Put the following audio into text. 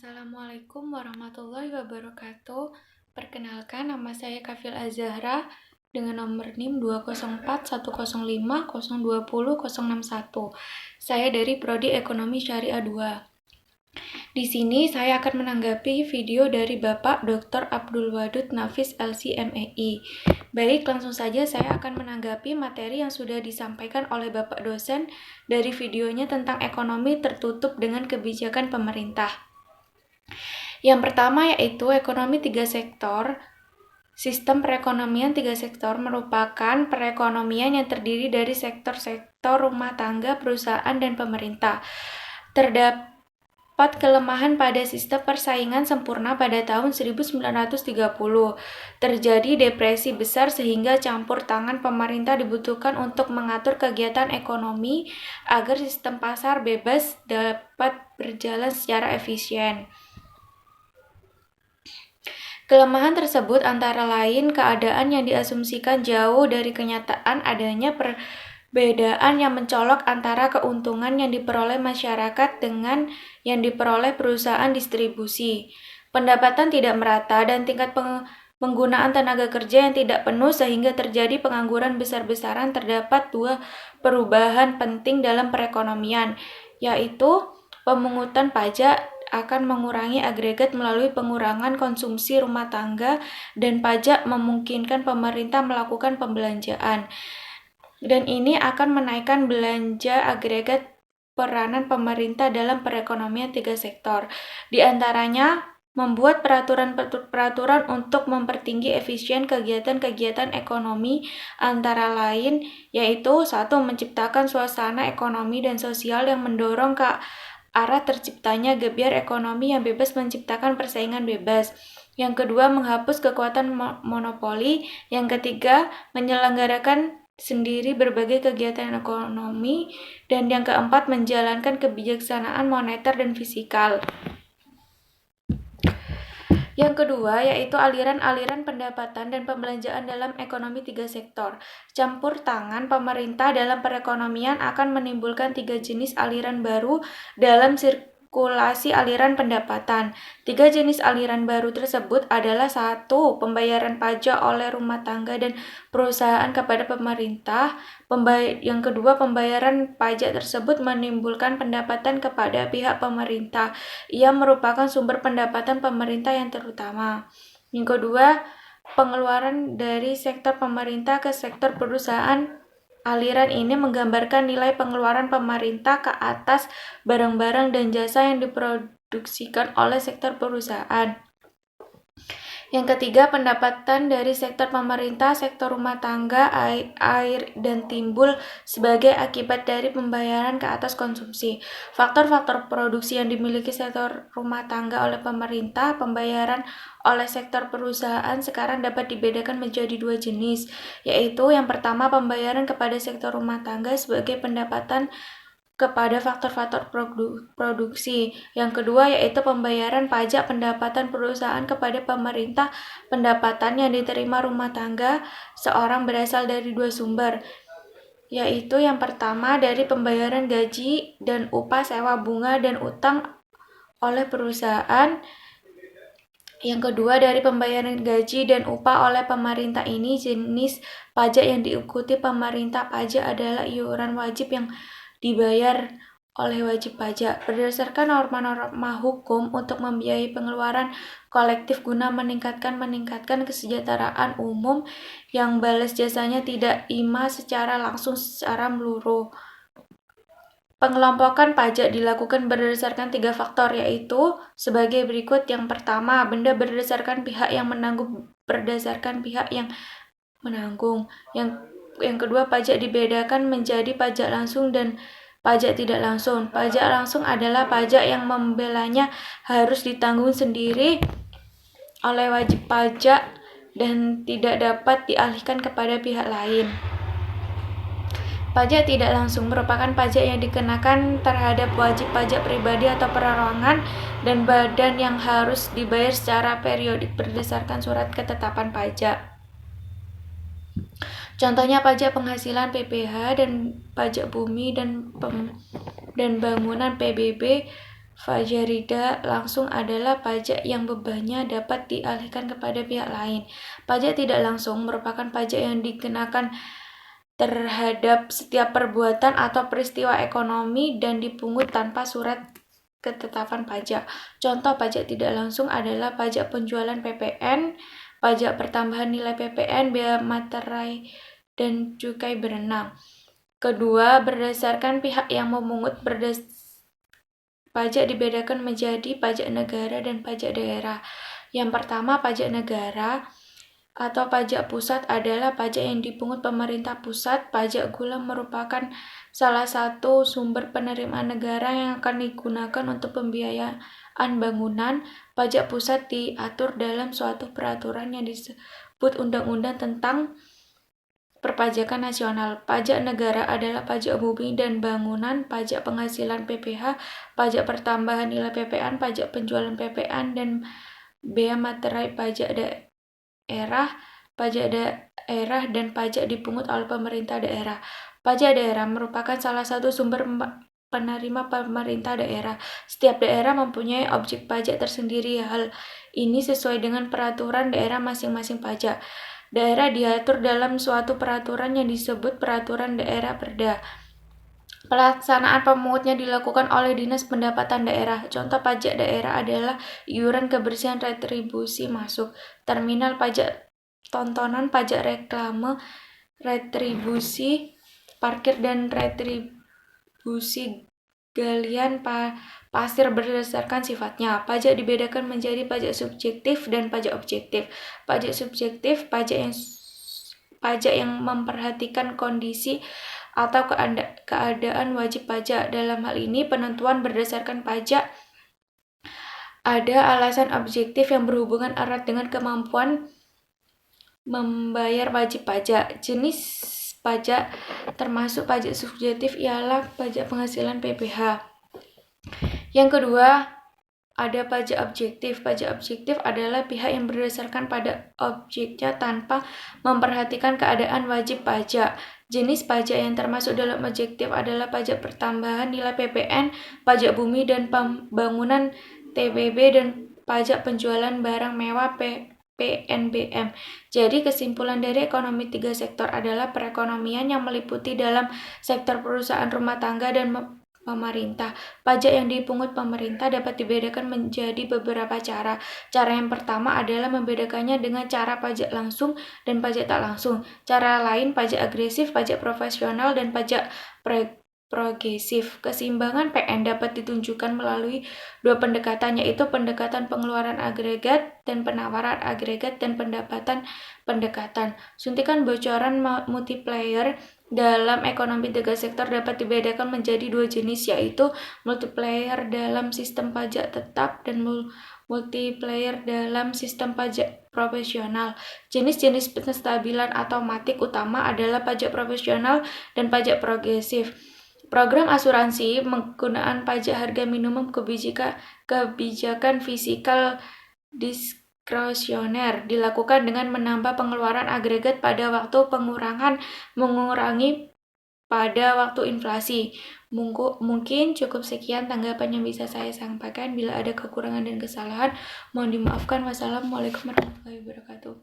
Assalamualaikum warahmatullahi wabarakatuh. Perkenalkan, nama saya Kafil Azahra dengan nomor NIM 2041050200061. Saya dari Prodi Ekonomi Syariah 2. Di sini saya akan menanggapi video dari Bapak Dr. Abdul Wadud Nafis LC.MEI. Baik, langsung saja saya akan menanggapi materi yang sudah disampaikan oleh Bapak dosen dari videonya tentang ekonomi tertutup dengan kebijakan pemerintah. Yang pertama yaitu ekonomi 3 sektor. Sistem perekonomian 3 sektor merupakan perekonomian yang terdiri dari sektor-sektor rumah tangga, perusahaan, dan pemerintah. Terdapat kelemahan pada sistem persaingan sempurna pada tahun 1930. Terjadi depresi besar sehingga campur tangan pemerintah dibutuhkan untuk mengatur kegiatan ekonomi agar sistem pasar bebas dapat berjalan secara efisien. Kelemahan tersebut antara lain keadaan yang diasumsikan jauh dari kenyataan, adanya perbedaan yang mencolok antara keuntungan yang diperoleh masyarakat dengan yang diperoleh perusahaan distribusi, pendapatan tidak merata, dan tingkat penggunaan tenaga kerja yang tidak penuh sehingga terjadi pengangguran besar-besaran. Terdapat dua perubahan penting dalam perekonomian, yaitu pemungutan pajak akan mengurangi agregat melalui pengurangan konsumsi rumah tangga, dan pajak memungkinkan pemerintah melakukan pembelanjaan. Dan ini akan menaikkan belanja agregat. Peranan pemerintah dalam perekonomian 3 sektor, di antaranya membuat peraturan-peraturan untuk mempertinggi efisien kegiatan-kegiatan ekonomi, antara lain yaitu 1. Menciptakan suasana ekonomi dan sosial yang mendorong ke arah terciptanya gebyar ekonomi yang bebas, menciptakan persaingan bebas. Yang kedua, menghapus kekuatan monopoli. Yang ketiga, menyelenggarakan sendiri berbagai kegiatan ekonomi. Dan yang keempat, menjalankan kebijaksanaan moneter dan fiskal. Yang kedua yaitu aliran-aliran pendapatan dan pembelanjaan dalam ekonomi 3 sektor. Campur tangan pemerintah dalam perekonomian akan menimbulkan 3 jenis aliran baru dalam sirkulasi aliran pendapatan. 3 jenis aliran baru tersebut adalah 1. Pembayaran pajak oleh rumah tangga dan perusahaan kepada pemerintah. Yang kedua, pembayaran pajak tersebut menimbulkan pendapatan kepada pihak pemerintah. Ia merupakan sumber pendapatan pemerintah yang terutama. Yang kedua, pengeluaran dari sektor pemerintah ke sektor perusahaan. Aliran ini menggambarkan nilai pengeluaran pemerintah ke atas barang-barang dan jasa yang diproduksikan oleh sektor perusahaan. Yang ketiga, pendapatan dari sektor pemerintah, sektor rumah tangga, air, dan timbul sebagai akibat dari pembayaran ke atas konsumsi. Faktor-faktor produksi yang dimiliki sektor rumah tangga oleh pemerintah, pembayaran oleh sektor perusahaan sekarang dapat dibedakan menjadi 2 jenis, yaitu yang pertama, pembayaran kepada sektor rumah tangga sebagai pendapatan kepada faktor-faktor produksi. Yang kedua yaitu pembayaran pajak pendapatan perusahaan kepada pemerintah. Pendapatan yang diterima rumah tangga seorang berasal dari 2 sumber, yaitu yang pertama dari pembayaran gaji dan upah, sewa, bunga, dan utang oleh perusahaan. Yang kedua dari pembayaran gaji dan upah oleh pemerintah. Ini jenis pajak yang diikuti pemerintah. Pajak adalah iuran wajib yang dibayar oleh wajib pajak berdasarkan norma-norma hukum untuk membiayai pengeluaran kolektif guna meningkatkan kesejahteraan umum. Yang balas jasanya tidak ima secara langsung secara meluruh. Pengelompokan pajak dilakukan berdasarkan 3 faktor, yaitu sebagai berikut. Yang pertama, benda berdasarkan pihak yang menanggung berdasarkan pihak yang menanggung. Yang kedua, pajak dibedakan menjadi pajak langsung dan pajak tidak langsung. Pajak langsung adalah pajak yang membelanya harus ditanggung sendiri oleh wajib pajak dan tidak dapat dialihkan kepada pihak lain. Pajak tidak langsung merupakan pajak yang dikenakan terhadap wajib pajak pribadi atau perorangan dan badan yang harus dibayar secara periodik berdasarkan surat ketetapan pajak. Contohnya pajak penghasilan PPh dan pajak bumi dan bangunan PBB, Pajak tidak langsung adalah pajak yang bebannya dapat dialihkan kepada pihak lain. Pajak tidak langsung merupakan pajak yang dikenakan terhadap setiap perbuatan atau peristiwa ekonomi dan dipungut tanpa surat ketetapan pajak. Contoh pajak tidak langsung adalah pajak penjualan PPN, pajak pertambahan nilai PPN, bea materai, dan cukai berenang. Kedua, berdasarkan pihak yang memungut pajak dibedakan menjadi pajak negara dan pajak daerah. Yang pertama, pajak negara atau pajak pusat adalah pajak yang dipungut pemerintah pusat. Pajak gula merupakan salah satu sumber penerimaan negara yang akan digunakan untuk pembiayaan bangunan. Pajak pusat diatur dalam suatu peraturan yang disebut Undang-Undang tentang Perpajakan Nasional. Pajak negara adalah pajak bumi dan bangunan, pajak penghasilan PPh, pajak pertambahan nilai PPN, pajak penjualan PPN, dan bea materai. Pajak daerah dan pajak dipungut oleh pemerintah daerah. Pajak daerah merupakan salah satu sumber penerima pemerintah daerah. Setiap daerah mempunyai objek pajak tersendiri. Hal ini sesuai dengan peraturan daerah masing-masing pajak. Daerah diatur dalam suatu peraturan yang disebut Peraturan Daerah Perda. Pelaksanaan pemungutnya dilakukan oleh Dinas Pendapatan Daerah. Contoh pajak daerah adalah iuran kebersihan, retribusi masuk, terminal, pajak tontonan, pajak reklame, retribusi parkir, dan retribusi galian pasir berdasarkan sifatnya. Pajak dibedakan menjadi pajak subjektif dan pajak objektif. Pajak subjektif pajak yang memperhatikan kondisi atau keadaan wajib pajak. Dalam hal ini, penentuan berdasarkan pajak ada alasan objektif yang berhubungan erat dengan kemampuan membayar wajib pajak. Jenis pajak termasuk pajak subjektif ialah pajak penghasilan PPh. Yang kedua, ada pajak objektif. Pajak objektif adalah pihak yang berdasarkan pada objeknya tanpa memperhatikan keadaan wajib pajak. Jenis pajak yang termasuk dalam objektif adalah pajak pertambahan nilai PPN, pajak bumi dan pembangunan TBB, dan pajak penjualan barang mewah PNBM. Jadi kesimpulan dari ekonomi tiga sektor adalah perekonomian yang meliputi dalam sektor perusahaan rumah tangga dan pemerintah. Pajak yang dipungut pemerintah dapat dibedakan menjadi beberapa cara. Cara yang pertama adalah membedakannya dengan cara pajak langsung dan pajak tak langsung. Cara lain pajak agresif, pajak profesional, dan pajak progresif. Keseimbangan PN dapat ditunjukkan melalui dua pendekatan, yaitu pendekatan pengeluaran agregat dan penawaran agregat, dan pendapatan pendekatan. Suntikan bocoran multiplier dalam ekonomi tiga sektor dapat dibedakan menjadi dua jenis, yaitu multiplier dalam sistem pajak tetap dan multiplier dalam sistem pajak profesional. Jenis-jenis penstabilan otomatik utama adalah pajak profesional dan pajak progresif. Program asuransi penggunaan pajak harga minimum kebijakan fiskal diskresioner dilakukan dengan menambah pengeluaran agregat pada waktu mengurangi pada waktu inflasi. Mungkin cukup sekian tanggapan yang bisa saya sampaikan. Bila ada kekurangan dan kesalahan, mohon dimaafkan. Wassalamualaikum warahmatullahi wabarakatuh.